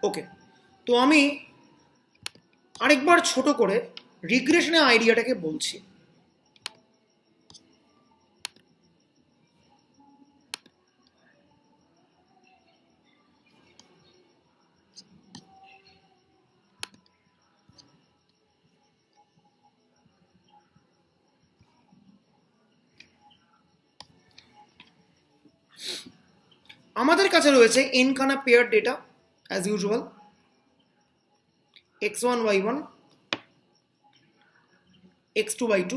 ওকে, তো আমি আরেকবার ছোট করে রিগ্রেশনের আইডিয়াটাকে বলছি। আমাদের কাছে রয়েছে n খানা pair data as usual, x1 y1 x2 y2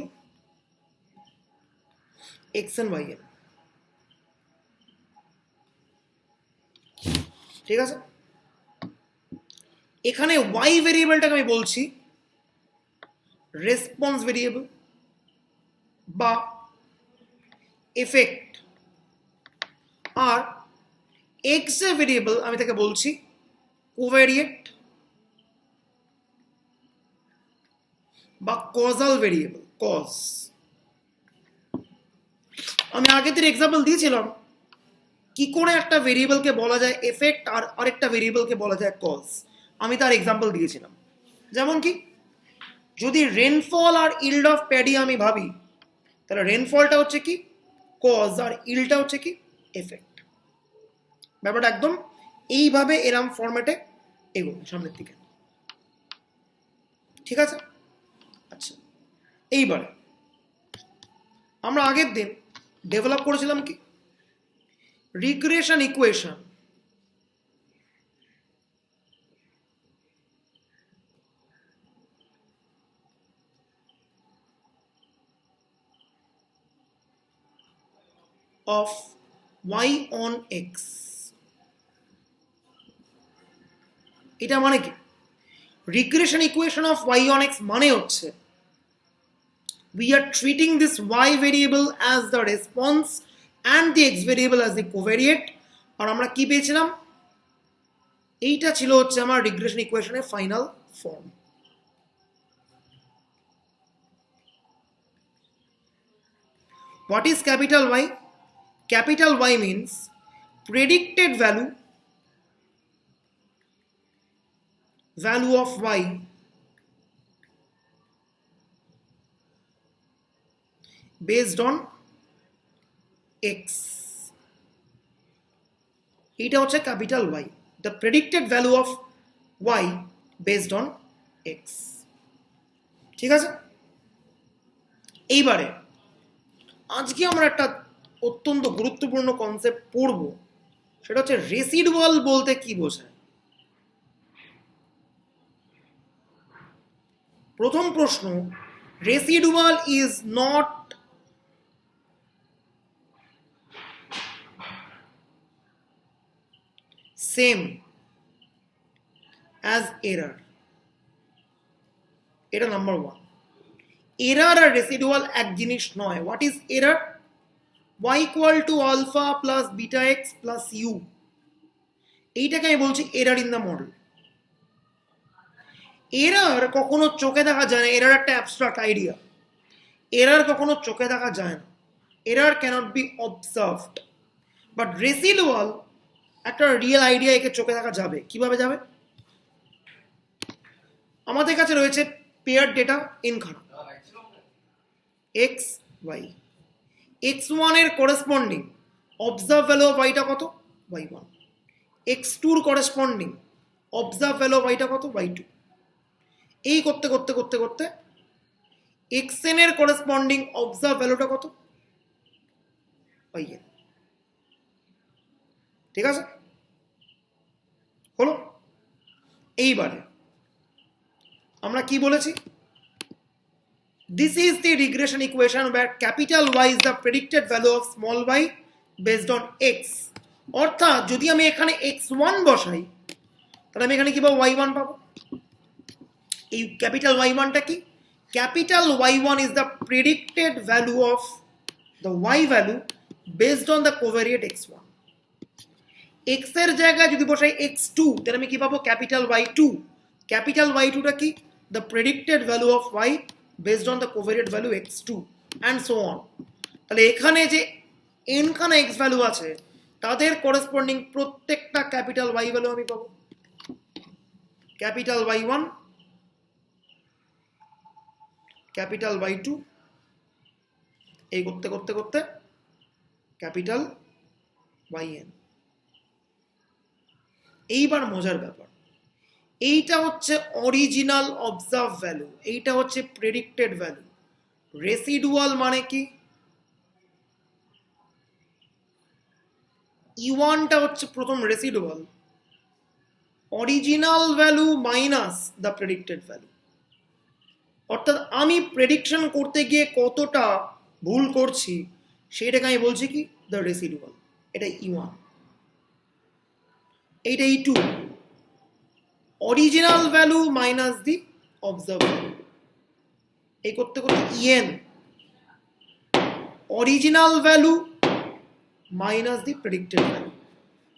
xn yn, ঠিক আছে। এখানে y ভেরিয়েবলটাকে আমি বলছি রেসপন্স ভেরিয়েবল বা এফেক্ট, আর x এর ভেরিয়েবল আমি তাকে বলছি কোভেরিয়েন্ট বা কজাল ভেরিয়েবল, কজ। আমি আগের এক্সাম্পল দিয়েছিলাম কি করে একটা ভেরিয়েবলকে বলা যায় এফেক্ট আর আরেকটা ভেরিয়েবলকে বলা যায় কজ, আমি তার এক্সাম্পল দিয়েছিলাম। যেমন কি, যদি রেনফল আর ইল্ড অফ প্যাডি আমি ভাবি, তাহলে রেনফলটা হচ্ছে কি কজ আর ইল্ডটা হচ্ছে কি এফেক্ট। ব্যাপারটা একদম এইভাবে এরম ফরম্যাটে এগোবে সামনের দিকে, ঠিক আছে। আচ্ছা, এইবারে আমরা আগের দিন ডেভেলপ করেছিলাম কি regression equation of y on x। এটা মানে কি, regression equation of y on x মানে হচ্ছে we are treating this y variable as the response and the x variable as the covariate। আর আমরা কি পেয়েছিলাম, এইটা ছিল হচ্ছে আমার রিগ্রেশন ইকুয়েশনের final form. What is capital Y? Capital Y means predicted value of y based on x। এটা হচ্ছে capital Y, the predicted value of y based on x, ঠিক আছে। এইবারে আজকে আমরা একটা অত্যন্ত গুরুত্বপূর্ণ কনসেপ্ট পড়ব, সেটা হচ্ছে রেসিডুয়াল বলতে কি বোঝায়। প্রথম প্রশ্ন, residual is not same as error. এটা নাম্বার ওয়ান। এরার আর রেসিডুয়াল এক জিনিস নয়। What is error? y equal to alpha plus beta X plus U, এইটাকে আমি বলছি error in the model. Error কখনো চোখে দেখা যায় না, এরার একটা অ্যাবস্ট্রাক্ট আইডিয়া, এরার কখনো চোখে দেখা যায় না, error cannot be observed. But residual একটা রিয়েল আইডিয়া, একে চোখে দেখা যাবে। কিভাবে যাবে? আমাদের কাছে রয়েছে পেয়ার ডেটা n খানা, এক্স ওয়াই। x1 এর corresponding observe value of y টা কত? y1। x2 এর corresponding observe value of y টা কত? y2। এই করতে করতে করতে করতে xn এর করেসপন্ডিং অবজার্ভ ভ্যালুটা কত? yn, ঠিক আছে, হলো। এইবারে আমরা কি বলেছি? This is the regression equation where capital Y is the predicted value of small y based on x। অর্থাৎ যদি আমি এখানে x1 বসাই, তাহলে আমি এখানে কি পাবো? y1 পাবো। এই ক্যাপিটাল y1টা কি? Capital y1 is the predicted value of the y value based on the covariate x1। x এর জায়গায় যদি বসাই x2, তাহলে আমি কি পাবো? Capital y2। ক্যাপিটাল y2টা কি? The predicted value of y based on the covariate value x2 and so on। তাহলে এখানে যে n খানা x ভ্যালু আছে, তাদের করেসপন্ডিং প্রত্যেকটা ক্যাপিটাল y ভ্যালু আমি পাবো। ক্যাপিটাল Y1, ক্যাপিটাল Y2, এই করতে করতে করতে ক্যাপিটাল YN। এইবার মজার ব্যাপার, এইটা হচ্ছে অরিজিনাল অবজার্ভ ভ্যালু, এইটা হচ্ছে প্রেডিক্টেড ভ্যালু। রেসিডুয়াল মানে কি? E1টা হচ্ছে প্রথম residual, original value minus the predicted value. অর্থাৎ আমি প্রেডিকশন করতে গিয়ে কতটা ভুল করছি সেটাকে আমি বলছি কি দ্য রেসিডুয়াল। এটা E1, এইটা E2, অরিজিনাল ভ্যালু মাইনাস দি অবজার্ভ ভ্যালু। এই করতে করতে EN, অরিজিনাল ভ্যালু মাইনাস দি প্রেডিক্টেড ভ্যালু।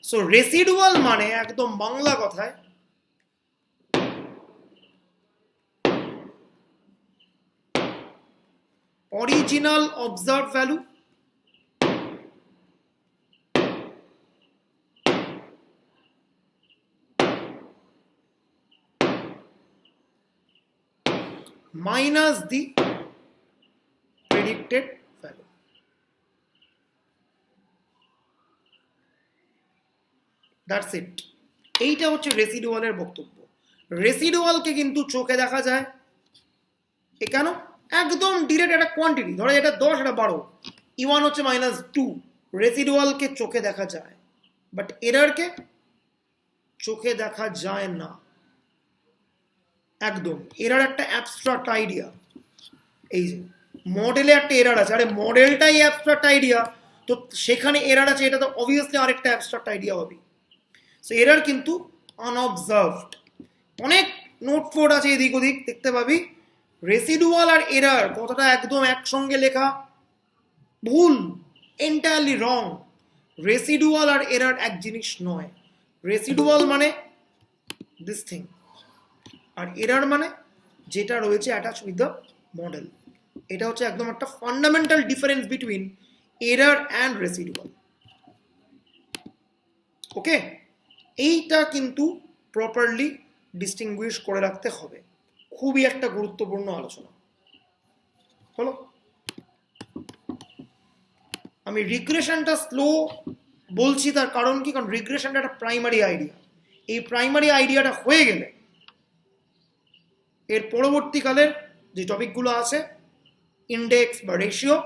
সো রেসিডুয়াল মানে একদম বাংলা কথায় original observe value minus the predicted value. That's it. এইটা হচ্ছে রেসিডুয়ালের বক্তব্য। রেসিডুয়ালকে কিন্তু চোখে দেখা যায়, এ কেন? একদম ডিরেক্ট একটা কোয়ান্টিটি, ধরো এটা 10 এটা 12, E1 হচ্ছে -2, রেসিডুয়ালকে চোখে দেখা যায়, বাট এরারকে চোখে দেখা যায় না। একদম এরার একটা অ্যাবস্ট্রাক্ট আইডিয়া। এই যে মডেলে একটা এরার আছে, আরে মডেলটাই অ্যাবস্ট্রাক্ট আইডিয়া, তো সেখানে এরার আছে, এটা তো অবভিয়াসলি আরেকটা অ্যাবস্ট্রাক্ট আইডিয়া হবে। সো এরার কিন্তু আনঅবজার্ভড। অনেক নোট ফোর্ড আছে এদিক ওদিক দেখতে পাবি, রেসিডুয়াল আর এরার কথাটা একদম একসঙ্গে লেখা, ভুল, এন্টায়ারলি রং। রেসিডুয়াল আর এরার এক জিনিস নয়। রেসিডুয়াল মানে দিস থিং, আর এরার মানে যেটা রয়েছে অ্যাটাচ উইথ দ্য মডেল। এটা হচ্ছে একদম একটা fundamental difference between error and residual. Okay, এইটা কিন্তু প্রপারলি ডিস্টিংগুইশ করে রাখতে হবে। খুবই একটা গুরুত্বপূর্ণ আলোচনা হলো। আমি রিগ্রেশনটা স্লো বলছি, তার কারণ কি? কারণ রিগ্রেশনটা একটা প্রাইমারি আইডিয়া। এই প্রাইমারি আইডিয়াটা হয়ে গেলে এর পরবর্তীকালের যে টপিকগুলো আছে, ইন্ডেক্স বা রেশিও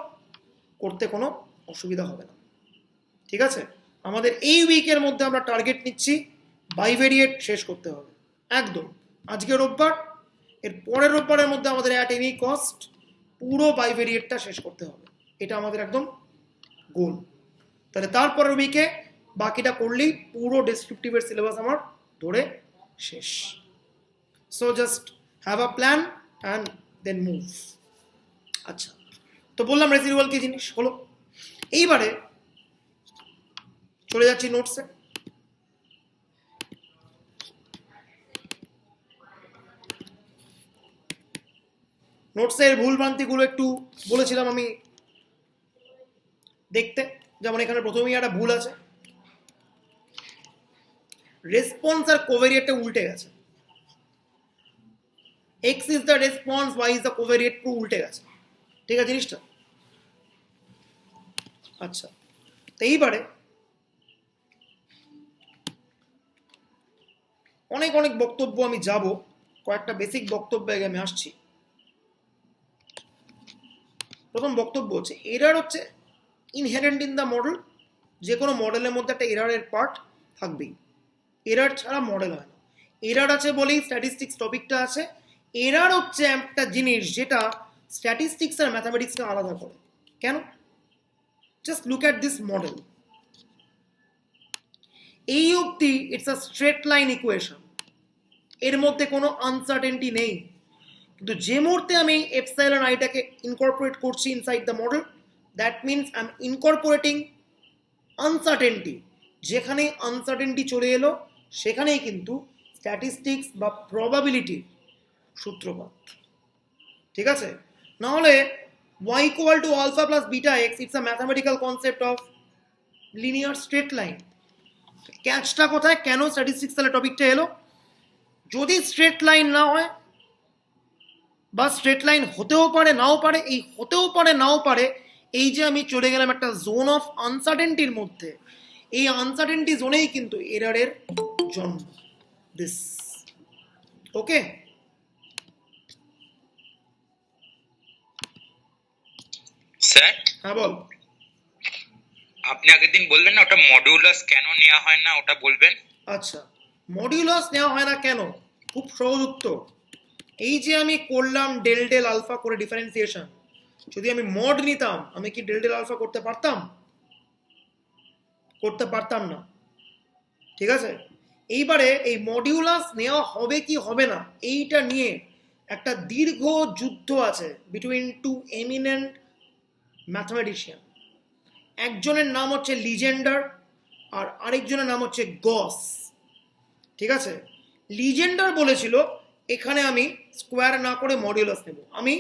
করতে কোনো অসুবিধা হবে না। ঠিক আছে, আমাদের এই উইকের মধ্যে আমরা টার্গেট নিচ্ছি বাইভেরিয়েট শেষ করতে হবে একদম। আজকে রোববার, এর পরের রোববারের মধ্যে আমাদের অ্যাট এনি কস্ট পুরো বাইভেরিয়েটটা শেষ করতে হবে, এটা আমাদের একদম গোল। তাহলে তারপরের উইকে বাকিটা করলেই পুরো ডেসক্রিপটিভের সিলেবাস আমার ধরে শেষ। So just have a plan and then move. আচ্ছা, তো বললাম রেসিডুয়াল কি জিনিস হলো। এইবারে চলে যাচ্ছি নোটসে। নোটসের ভুলভ্রান্তিগুলো একটু বলেছিলাম আমি দেখতে। যেমন এখানে প্রথমেই একটা ভুল আছে, রেসপন্স আর কোভেরিয়েটটা উল্টে গেছে। X is the response, Y is the covariate, পুরো উল্টে গেছে। ঠিক আছে জিনিসটা? আচ্ছা, তো এইবারে অনেক অনেক বক্তব্য আমি যাব, কয়েকটা বেসিক বক্তব্য আগে আমি আসছি। প্রথম বক্তব্য হচ্ছে এরার হচ্ছে ইনহেরেন্ট ইন দ্য মডেল। যে কোনো মডেলের মধ্যে একটা এরারের পার্ট থাকবেই, এরার ছাড়া মডেল হয় না। এরার আছে বলেই স্ট্যাটিস্টিক্স টপিকটা আছে। এরার হচ্ছে একটা জিনিস যেটা স্ট্যাটিস্টিক্স আর ম্যাথামেটিক্সকে আলাদা করে। কেন? Just look at this model. এই অবধি it's a straight line equation, এর মধ্যে কোনো আনসার্টেনটি নেই। কিন্তু যে মুহূর্তে আমি এপসাইলন আইটাকে ইনকর্পোরেট করছি inside the model, that means I am incorporating uncertainty. যেখানে আনসার্টেনটি চলে এলো সেখানেই কিন্তু স্ট্যাটিস্টিক্স বা প্রবাবিলিটির সূত্রপাত। ঠিক আছে, নাহলে y equal to alpha plus beta x, it's a mathematical concept of linear straight line. ক্যাচটা কোথায়? কেন স্ট্যাটিস্টিক্স তাহলে টপিকটা এলো? যদি স্ট্রেট লাইন না হয় বা স্ট্রেট লাইন হতেও পারে নাও পারে, এই হতেও পারে নাও পারে এই যে আমি চলে গেলাম একটা জোন অফ আনসার্টেনটির মধ্যে, এই আনসার্টেনটি জোনেই কিন্তু এরারের জন্ম। This okay. স্যার, হ্যাঁ বল। আপনি আগের দিন বললেন না ওটা মডিউলাস কেন নেওয়া হয় না, ওটা বলবেন। আচ্ছা, মডিউলাস নেওয়া হয় না কেন? খুব সহজ উত্তর। এই যে আমি করলাম ডেল ডেল আলফা করে ডিফারেন্সিয়েশন, যদি আমি মড নিতাম আমি কি ডেল ডেল আলফা করতে পারতাম? করতে পারতাম না। ঠিক আছে, এইবারে এই মডিউলাস নেওয়া হবে কি হবে না এইটা নিয়ে একটা দীর্ঘ যুদ্ধ আছে বিটুইন টু এমিনেন্ট ম্যাথমেটিশিয়ান। একজনের নাম হচ্ছে লিজেন্ডার আর আরেকজনের নাম হচ্ছে গস। ঠিক আছে, লিজেন্ডার বলেছিল এখানে আমি স্কোয়ার না করে মডিউলাস নেব, আমি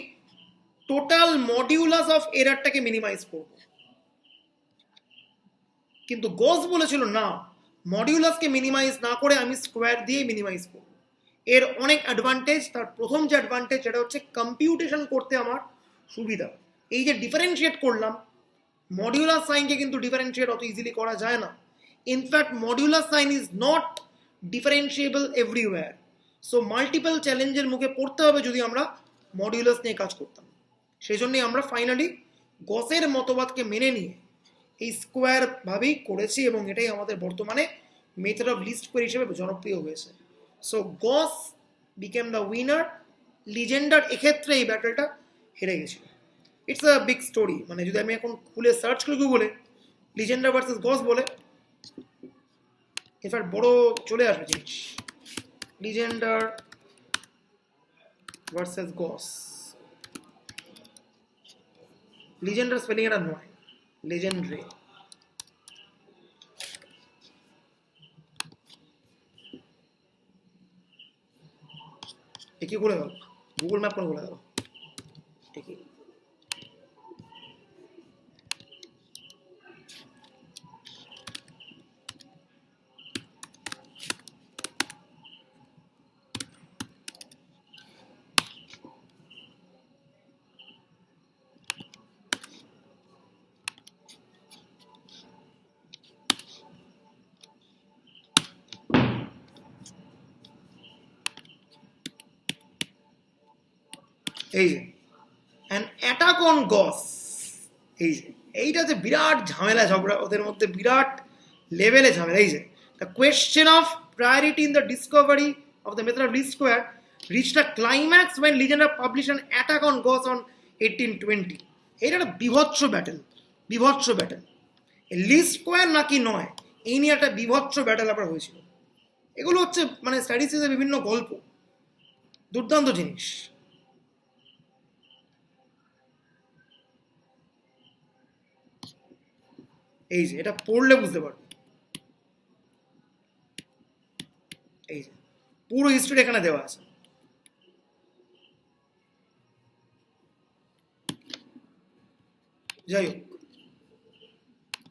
টোটাল মডিউলাস অফ এরারটাকে মিনিমাইজ করব। কিন্তু গস বলেছিল না, মডিউলাসকে মিনিমাইজ না করে আমি স্কোয়ার দিয়ে মিনিমাইজ করব। এর অনেক অ্যাডভান্টেজ। তার প্রথম যে অ্যাডভান্টেজ সেটা হচ্ছে কম্পিউটেশন করতে আমার সুবিধা। এই যে ডিফারেন্সিয়েট করলাম, মডিউলার সাইনকে কিন্তু ডিফারেন্সিয়েট অত ইজিলি করা যায় না। In fact modular sign is not differentiable everywhere. So multiple চ্যালেঞ্জের মুখে পড়তে হবে যদি আমরা মডিউলাস নিয়ে কাজ করতাম। সেই জন্যই আমরা ফাইনালি গসের মতবাদকে মেনে নিয়ে এই স্কোয়ার ভাবেই করেছি এবং এটাই আমাদের বর্তমানে মেথড অফ লিস্ট স্কোয়ার হিসেবে জনপ্রিয় হয়েছে। So Gauss became the winner, Legendre এক্ষেত্রে এই ব্যাটেলটা হেরে গেছিল। ইটস আ বিগ স্টোরি, মানে যদি আমি এখন খুলে সার্চ করি গুগলে লিজেন্ডার ভার্সেস গস বলে, ইনফ্যাক্ট বড় চলে আসবে জিনিস, লিজেন্ডার ভার্সেস গস। লিজেন্ডার স্পেলিং এটা নয়, লেজেন্ডারি। কি খুলে গেল? গুগল ম্যাপ করে খুলে গেল। ঠিকই, এই যে অ্যান অ্যাটাক অন গস। এই যে এইটা যে বিরাট ঝামেলা ঝগড়া ওদের মধ্যে, বিরাট লেভেলে ঝামেলা। এই যে the question of priority in the discovery of the method of least square reached a climax when Legendre publish an attack on Gauss on 1820। এটা একটা বিভৎস ব্যাটেল, বিভৎস ব্যাটেল। লিস্ট স্কোয়ার নাকি নয় এই নিয়ে একটা বিভৎস ব্যাটেল আবার হয়েছিল। এগুলো হচ্ছে মানে স্ট্যাটিস্টিক্সের বিভিন্ন গল্প, দুর্দান্ত জিনিস। এই যে এটা পড়লে বুঝতে পারবে, এই যে পুরো হিস্ট্রি এখানে দেওয়া আছে। যাই হোক,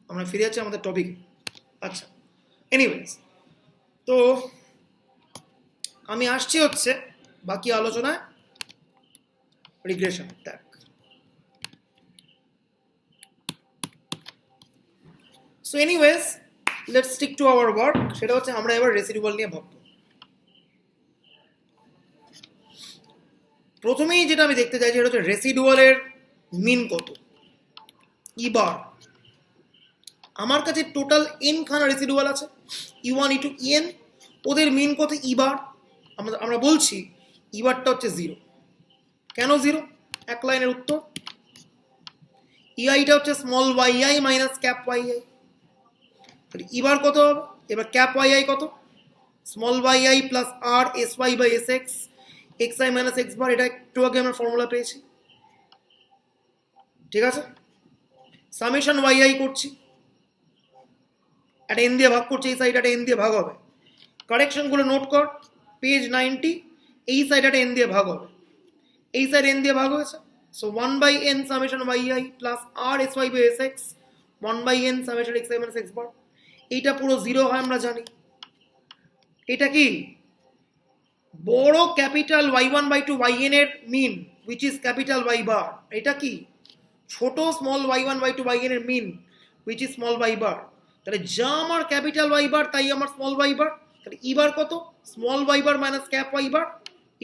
আমরা ফিরে যাচ্ছি আমাদের টপিকে। আচ্ছা, এনিওয়েজ, তো আমি আসছি হচ্ছে বাকি আলোচনায় রিগ্রেশন। দেখ, so anyways let's stick to our work. সেটা হচ্ছে আমরা এবার রেসিডুয়াল নিয়ে ভাববো। প্রথমেই যেটা আমি দেখতে চাইছি সেটা হচ্ছে রেসিডুয়ালের মিন কত। এবার আমার কাছে টোটাল এন খানা রেসিডুয়াল আছে, E1 E2 En, ওদের মিন কত এবার আমরা বলছি এবারটা হচ্ছে 0। কেন 0? এক লাইনের উত্তর, ইআইটা হচ্ছে small Y minus cap Y. এবার কত হবে? এবার ক্যাপ ওয়াই কত? Small Y plus R S Y by S X X I minus X bar. এটা একটু আগে আমরা ফর্মুলা পেয়েছি। ঠিক আছে, সামেশন ওয়াই করছি, একটা এন দিয়ে ভাগ করছি, এই সাইড একটা এন দিয়ে ভাগ হবে। কারেকশনগুলো নোট কর, পেজ 90, এই সাইড একটা এন দিয়ে ভাগ হবে, এই সাইড এন দিয়ে ভাগ হয়েছে। So 1/n summation Y plus R S Y by S X 1/n summation X I minus X bar. এইটা পুরো 0 হয় আমরা জানি। এটা কি বড় ক্যাপিটাল y1/2 yn এর মিন which is ক্যাপিটাল y বার, এটা কি ছোট স্মল y1/2 yn এর মিন which is স্মল y বার। তাহলে যা আমার ক্যাপিটাল y বার তাই আমার স্মল y বার। তাহলে ই বার কত? Small y bar minus cap y bar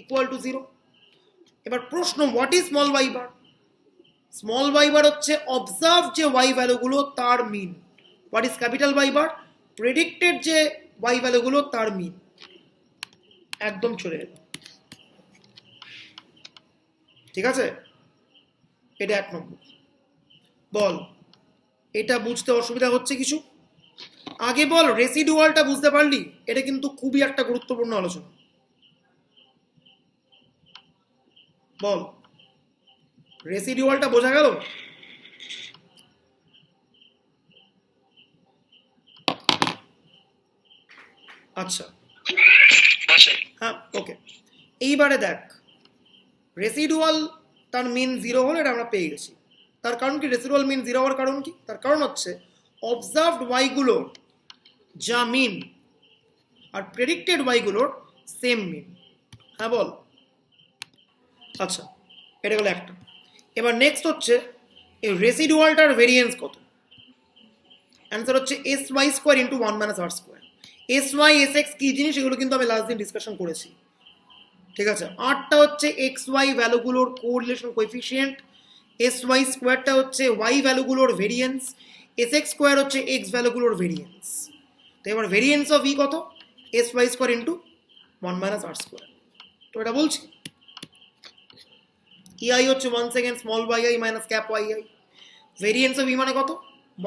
equal to 0। এবার প্রশ্ন, what is small y bar? Small y bar হচ্ছে অবজার্ভ যে y ভ্যালুগুলো তার mean. What is capital y bar? Predicted যে y ভ্যালুগুলো তার মিন। একদম চলে এলো, ঠিক আছে? এটা 1 নম্বর। বল, এটা বুঝতে অসুবিধা হচ্ছে কিছু? আগে বল রেসিডুয়ালটা বুঝতে পারলি? এটা কিন্তু খুবই একটা গুরুত্বপূর্ণ আলোচনা। বল, রেসিডুয়ালটা বোঝা গেল? আচ্ছা, হ্যাঁ, ওকে। এইবারে দেখ, রেসিডুয়াল তার মিন 0 হলে এটা আমরা পেয়ে গেছি। তার কারণ কি? রেসিডুয়াল মিন 0 হওয়ার কারণ কি? তার কারণ হচ্ছে অবজার্ভড ওয়াইগুলোর যা মিন আর প্রেডিক্টেড ওয়াইগুলোর সেম মিন। হ্যাঁ বল। আচ্ছা, এটা গেল একটা। এবার নেক্সট হচ্ছে এই রেসিডুয়ালটার ভেরিয়েন্স কত? অ্যান্সার হচ্ছে S Y square into 1 minus R square. S Y S X কী জিনিস এগুলো কিন্তু আমি লাস্ট দিন ডিসকাশন করেছি, ঠিক আছে? আরটা হচ্ছে এক্স ওয়াই ভ্যালুগুলোর কোরিলেশন কোএফিসিয়েন্ট, এস ওয়াই স্কোয়ারটা হচ্ছে ওয়াই ভ্যালুগুলোর ভেরিয়েন্স, এস এক্স স্কোয়ার হচ্ছে এক্স ভ্যালুগুলোর ভেরিয়েন্স। তো এবার ভেরিয়েন্স অফ ই কত? S Y square into 1 minus R square. তো এটা বলছি ইআই হচ্ছে 1 second small Y I minus cap Y I. Variance of E মানে কত?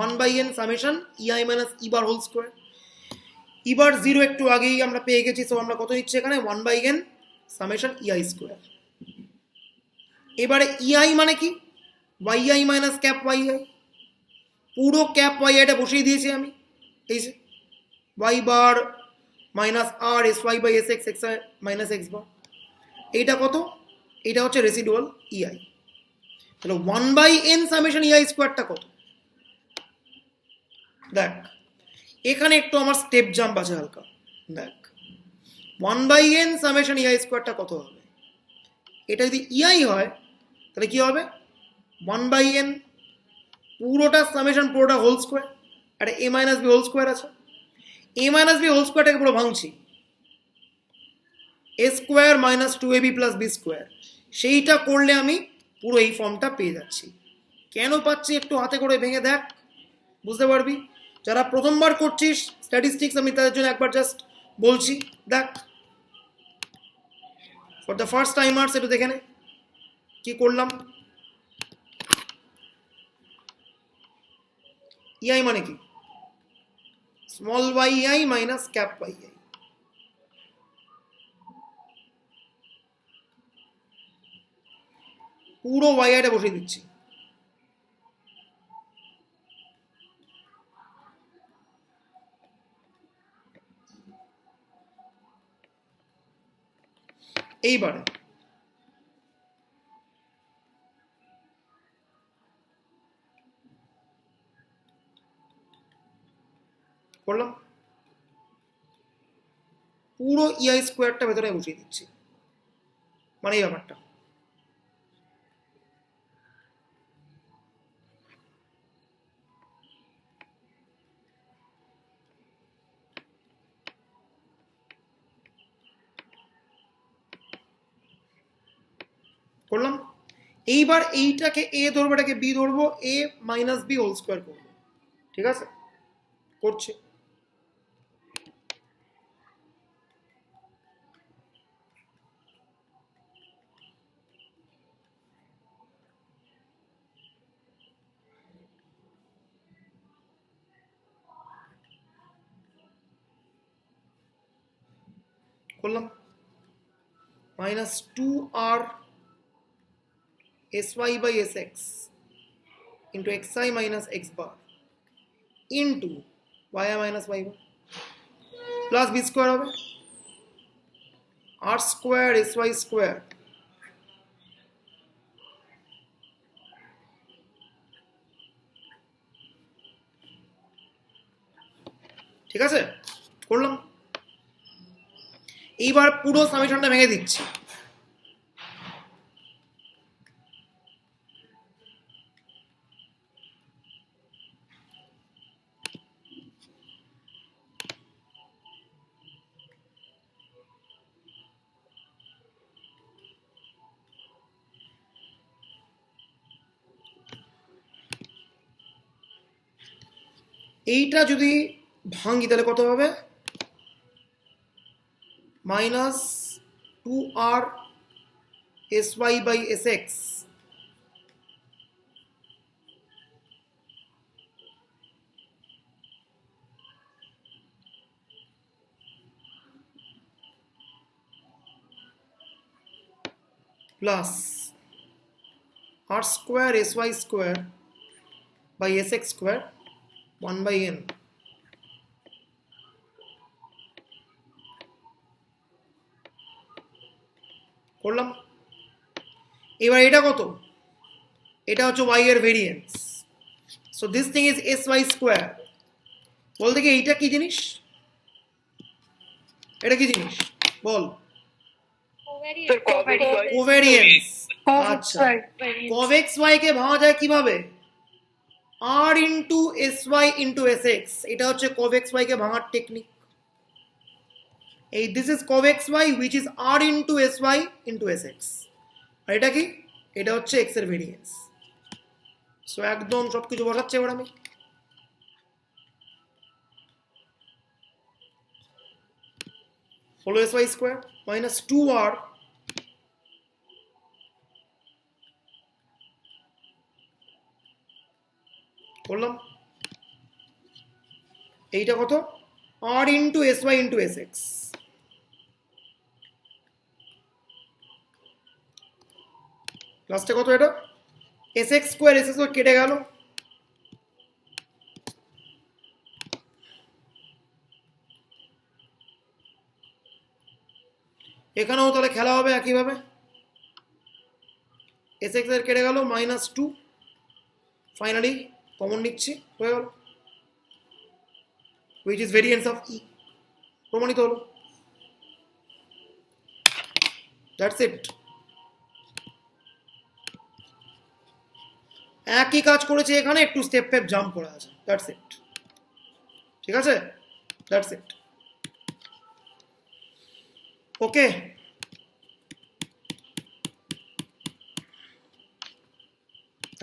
1/n summation E I minus E bar whole square. E bar 0 একটু আগেই আমরা পেয়ে গেছি, সো আমরা কত নিচ্ছি এখানে? 1/n সামেশন ইআই স্কোয়ার। এবারে ইআই মানে কি? Y minus cap Y I. পুরো ক্যাপ ওয়াই আইটা বসিয়ে দিয়েছি আমি, এই যে Y bar minus R S Y by S X X minus X bar. এইটা কত? এটা হচ্ছে রেসিডুয়াল ইআই। তাহলে 1/n সামেশন ইআই স্কোয়ারটা কত? দেখ, এখানে একটু আমার স্টেপ জাম্প আছে হালকা। দেখ, 1/n সামেশন ইআই স্কোয়ারটা কত হবে? এটা যদি ইআই হয় তাহলে কি হবে? 1/n পুরোটা সামেশন পুরোটা হোল স্কোয়ার, আর A minus B whole square আছে। এ মাইনাস বি হোল স্কোয়ারটাকে পুরো ভাঙছি, A square minus 2ab plus B square. সেইটা করলে আমি পুরো এই ফর্মটা পেয়ে যাচ্ছি। কেন পাচ্ছি একটু হাতে করে ভেঙে দেখ, বুঝতে পারবি। যারা প্রথমবার করছিস স্ট্যাটিস্টিক্স, আমি তাদের জন্য একবার জাস্ট বলছি, দেখ ফর দ্য ফার্স্ট টাইমার্স একটু দেখে নে কি করলাম। ইআই মানে কি? Small Y I minus cap Y I. পুরো ওয়াই আইটা বসিয়ে দিচ্ছি। এইবারে করলাম, পুরো ইআই স্কোয়ারটা ভেতরে বসিয়ে দিচ্ছি, মানে এই ব্যাপারটা। করলাম। এইবার এইটাকে এ ধরবো, এটাকে বি ধরবো, এ মাইনাস বি হোল স্কোয়ার করবো, ঠিক আছে? করছে। করলাম। Minus 2r sy by sx into xi minus x bar into yi minus y bar plus B square হবে আর স্কোয়ার sy স্কোয়ার ঠিক আছে? করলাম। এইবার পুরো সামেশনটা ভেঙে দিচ্ছি। এইটা যদি ভাঙি তাহলে কত হবে? Minus 2r sy by sx plus r square sy square by sx square 1 by n। করলাম। এবার এটা কত? এটা হচ্ছে y এর variance. So this thing is sy square. বল দেখি এইটা কি জিনিস? এটা কি জিনিস বল? কোভেরিয়েন্স। আচ্ছা, covx y কে ভাঙা যায় কিভাবে? r into sy into sx। এটা হচ্ছে covx y কে ভাঙার টেকনিক। এই this is covx y which is r into sy into sx। আর এটা কি? এটা হচ্ছে x এর ভেরিয়েন্স। সো একদম সবকিছু বসাচ্ছে এবার আমি। হলো sy স্কোয়ার মাইনাস 2r করলাম। এইটা কত? r into sy into sx। লাস্টে কত এটা? sx স্কোয়ার sx স্কোয়ার কেটে গেল। এখানেও তাহলে খেলা হবে একইভাবে। sx এর কেটে গেল মাইনাস 2, ফাইনালি কমন নিচ্ছি, হয়ে গেল, which is variance of e। প্রমাণিত হলো। That's it. একই কাজ করেছে এখানে, একটু স্টেপ ফেপ জাম্প করা আছে। That's it. ঠিক আছে, দ্যাটস ইট। ওকে,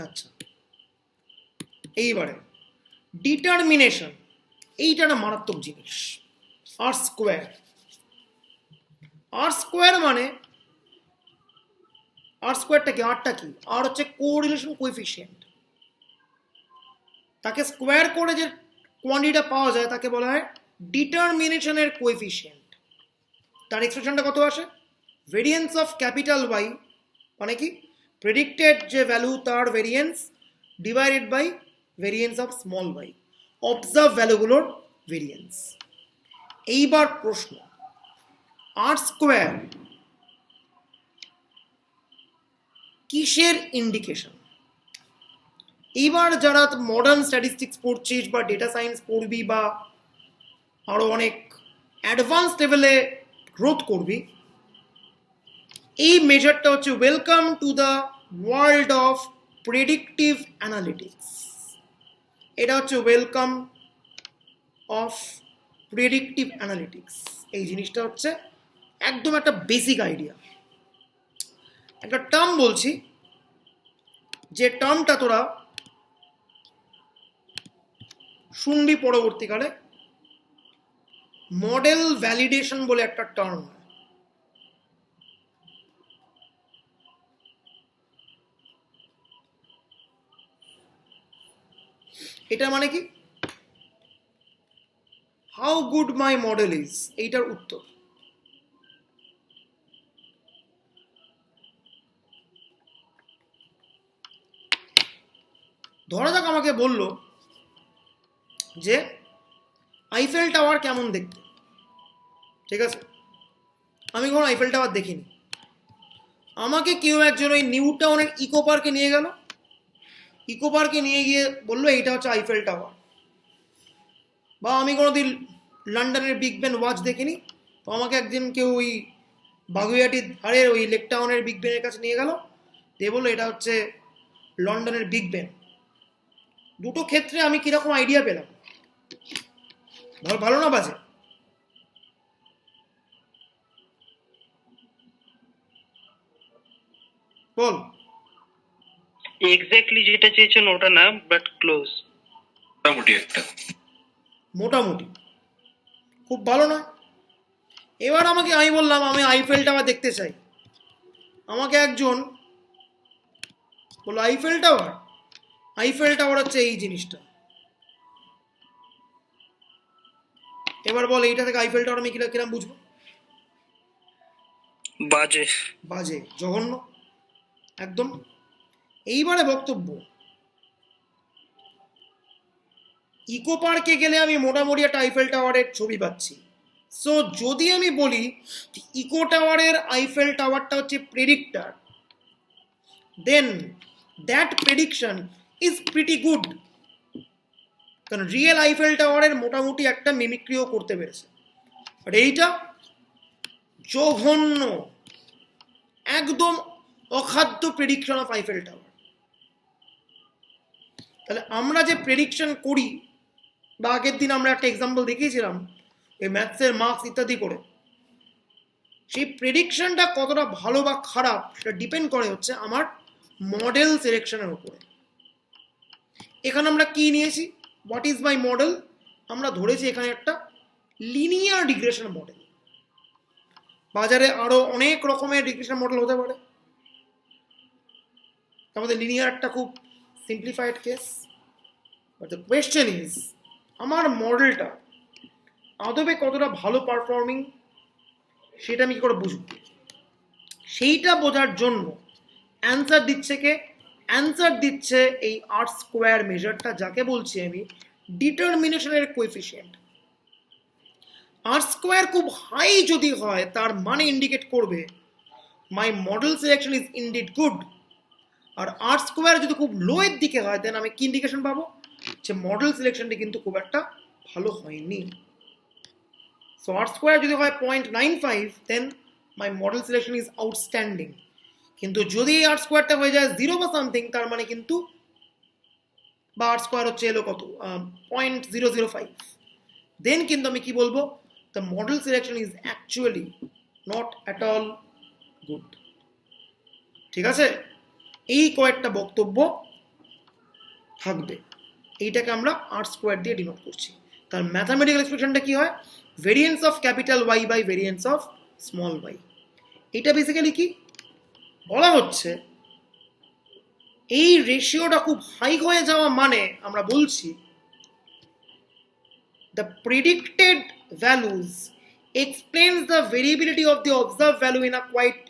আচ্ছা এইবারে ডিটারমিনেশন। এইটা না মারাত্মক জিনিস। আর স্কোয়ার, আর স্কোয়ার মানে আর স্কোয়ারটা কি? আরটা কি? আর হচ্ছে কোরিলেশন কোএফিসিয়েন্ট। তাকে স্কোয়ার করে যে কোয়ান্টিটিটা পাওয়া যায় তাকে বলা হয় ডিটারমিনেশনের কোএফিসিয়েন্ট। তার এক্সপ্রেশনটা কত আসে? ভেরিয়েন্স অফ ক্যাপিটাল ওয়াই মানে কি? প্রেডিক্টেড যে ভ্যালু তার variance divided by variance of small Y, observe ভ্যালুগুলোর ভেরিয়েন্স। এইবার প্রশ্ন, আর স্কোয়ার কিসের ইন্ডিকেশন? এইবার যারা মডার্ন স্ট্যাটিস্টিক্স পড়ছিস বা ডেটা সায়েন্স পড়বি বা আরো অনেক অ্যাডভান্স লেভেলে গ্রোথ করবি, এই মেজারটা হচ্ছে welcome to the world of predictive analytics. এটা হচ্ছে ওয়েলকাম অফ প্রেডিক্টিভ অ্যানালিটিক্স। এই জিনিসটা হচ্ছে একদম একটা বেসিক আইডিয়া। একটা টার্ম বলছি, যে টার্মটা তোরা শুনবি পরবর্তীকালে। মডেল ভ্যালিডেশন বলে একটা টার্ম। এটা মানে কি? How good my model is, এইটার উত্তর। ধরা যাক আমাকে বলল যে আইফেল টাওয়ার কেমন দেখতে, ঠিক আছে? আমি কোনো আইফেল টাওয়ার দেখিনি। আমাকে কেউ একজন ওই নিউ টাউনের ইকো পার্কে নিয়ে গেল, ইকো পার্কে নিয়ে গিয়ে বললো এইটা হচ্ছে আইফেল টাওয়ার। বা আমি কোনোদিন লন্ডনের বিগ বেন ওয়াচ দেখিনি, তো আমাকে একদিন কেউ ওই বাগুইয়াটির ধারের ওই লেক টাউনের বিগ বেনের কাছে নিয়ে গেল, দিয়ে বললো এটা হচ্ছে লন্ডনের বিগ বেন। দুটো ক্ষেত্রে আমি কিরকম আইডিয়া পেলাম, ভালো না বাজে? বল। এক্স্যাক্টলি যেটা চেয়েছেন ওটা না, বাট ক্লোজ। মোটামুটি একটা। মোটামুটি খুব ভালো না। এবার আমি বললাম আমি আইফেল টাওয়ার দেখতে চাই। আমাকে একজন বললো আইফেল টাওয়ার, আইফেল টাওয়ার হচ্ছে এই জিনিসটা। এবার বল এইটা থেকে আইফেল টাওয়ার আমি কিরম বুঝবো? বাজে, বাজে, জঘন্য, একদম। এইবারে বক্তব্য, ইকো পার্কে গেলে আমি মোটামুটি একটা আইফেল টাওয়ারের ছবি পাচ্ছি। সো যদি আমি বলি ইকো টাওয়ারের আইফেল টাওয়ারটা হচ্ছে predictor, then that prediction is pretty good, কারণ রিয়েল আইফেল টাওয়ারের মোটামুটি একটা মিমিক্রিও করতে পেরেছে। আর এইটা জঘন্য, একদম অখাদ্য প্রেডিকশন অফ আইফেল টাওয়ার। তাহলে আমরা যে প্রেডিকশন করি, বা আগের দিন আমরা একটা এক্সাম্পল দেখিয়েছিলাম এই ম্যাথসের মার্কস ইত্যাদি করে, সেই প্রেডিকশনটা কতটা ভালো বা খারাপ সেটা ডিপেন্ড করে হচ্ছে আমার মডেল সিলেকশনের উপরে। এখানে আমরা কি নিয়েছি, হোয়াট ইজ মাই মডেল? আমরা ধরেছি এখানে একটা লিনিয়ার রিগ্রেশন মডেল। বাজারে আরো অনেক রকমের রিগ্রেশন মডেল হতে পারে, আমাদের লিনিয়ার একটা খুব simplified case. But the question is আমার মডেলটা আদবে কতটা ভালো পারফর্মিং সেটা আমি কি করে বুঝব? সেইটা বোঝার জন্য অ্যান্সার দিচ্ছে কে? অ্যান্সার দিচ্ছে এই আর স্কোয়ার মেজারটা, যাকে বলছি আমি ডিটারমিনেশনের কোএফিসিয়েন্ট। আর স্কোয়ার খুব হাই যদি হয় তার মানে ইন্ডিকেট করবে my model selection is indeed good. আর আর স্কোয়ার যদি খুব লো এর দিকে হয় দেন আমি কি ইন্ডিকেশন পাবো? যে মডেল সিলেকশনটি কিন্তু খুব একটা ভালো হয়নি। সো আর স্কোয়ার যদি হয় 0.95 দেন মাই মডেল সিলেকশন ইজ আউটস্ট্যান্ডিং। কিন্তু যদি আর স্কোয়ারটা হয়ে যায় 0 বা সামথিং, তার মানে কিন্তু, বা আর স্কোয়ার হচ্ছে এলো কত 0.005, দেন কিন্তু আমি কি বলবো? The model selection is actually not at all good. ঠিক আছে, এই কয়েকটা বক্তব্য থাকবে। এইটাকে আমরা আর স্কোয়ার দিয়ে ডিনোট করছি। তার ম্যাথামেটিক্যাল এক্সপ্রেশনটা কি হয়? Variance of capital Y by variance of small Y. এটা বেসিক্যালি কি বলা হচ্ছে? এই রেশিওটা খুব হাই হয়ে যাওয়া মানে আমরা বলছি the predicted values explains the variability of the observed value in a quite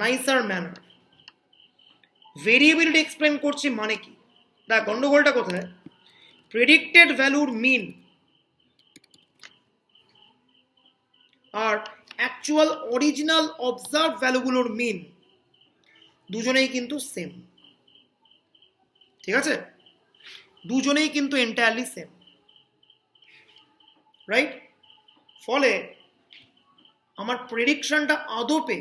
nicer manner. Variability explain করছি মানে কি? দেখ গন্ডগোলটা কোথায়? প্রেডিক্টেড ভ্যালুর মিন আর অ্যাকচুয়াল অরিজিনাল অবজার্ভ ভ্যালুগুলোর মিন দুজনেই কিন্তু সেম। ঠিক আছে, দুজনেই কিন্তু এন্টায়ারলি সেম, রাইট? ফলে আমার প্রেডিকশনটা আদপে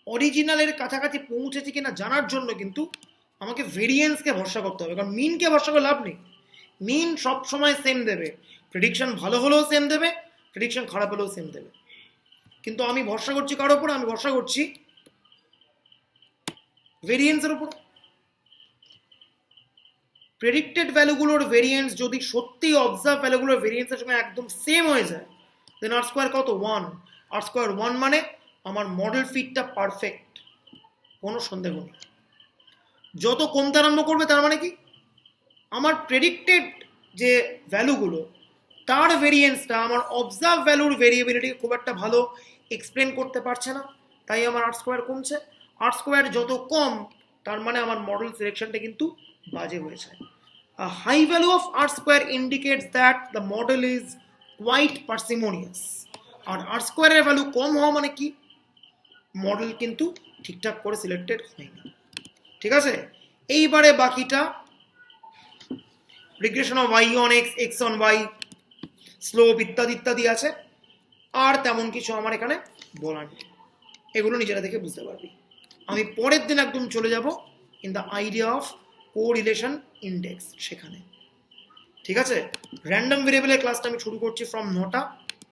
অরিজিনালের কাছাকাছি পৌঁছেছে কিনা জানার জন্য কিন্তু আমাকে ভেরিয়েন্সকে ভরসা করতে হবে, কারণ মিনকে ভরসা করে লাভ নেই। মিন সব সময় সেম দেবে, প্রেডিকশন ভালো হলেও সেম দেবে, প্রেডিকশন খারাপ হলেও সেম দেবে। কিন্তু আমি ভরসা করছি কার উপর? আমি ভরসা করছি ভেরিয়েন্সের উপর। প্রেডিক্টেড ভ্যালুগুলোর ভেরিয়েন্স যদি সত্যি অবজার্ভ ভ্যালুগুলোর ভেরিয়েন্সের সঙ্গে একদম সেম হয়ে যায়, দেন আর স্কোয়ার কত? 1। আর স্কোয়ার 1 মানে আমার মডেল ফিটটা পারফেক্ট, কোনো সন্দেহ নেই। যত কমতে আরম্ভ করবে তার মানে কি আমার প্রেডিক্টেড যে ভ্যালুগুলো তার ভেরিয়েন্সটা আমার অবজার্ভ ভ্যালুর ভেরিয়েবিলিটি খুব একটা ভালো এক্সপ্লেন করতে পারছে না, তাই আমার আর স্কোয়ার কমছে। আর স্কোয়ার যত কম তার মানে আমার মডেল সিলেকশনটা কিন্তু বাজে হয়েছে। A high value of R square indicates that the model is quite parsimonious. আর R square এর ভ্যালু কম হওয়া মানে কি? মডেল কিন্তু ঠিকঠাক করে সিলেক্টেড হয়নি। ঠিক আছে, এইবারে বাকিটা regression of y on x, x on y, slope ইত্যাদি ইত্যাদি আছে, আর তেমন কিছু আমার এখানে বলার নেই, এগুলো নিজেরা দেখে বুঝতে পারবি। আমি পরের দিন একদম চলে যাব in the idea of correlation index, সেখানে। ঠিক আছে, র্যান্ডম ভেরিয়েবলের ক্লাসটা আমি শুরু করছি ফ্রম 9টা।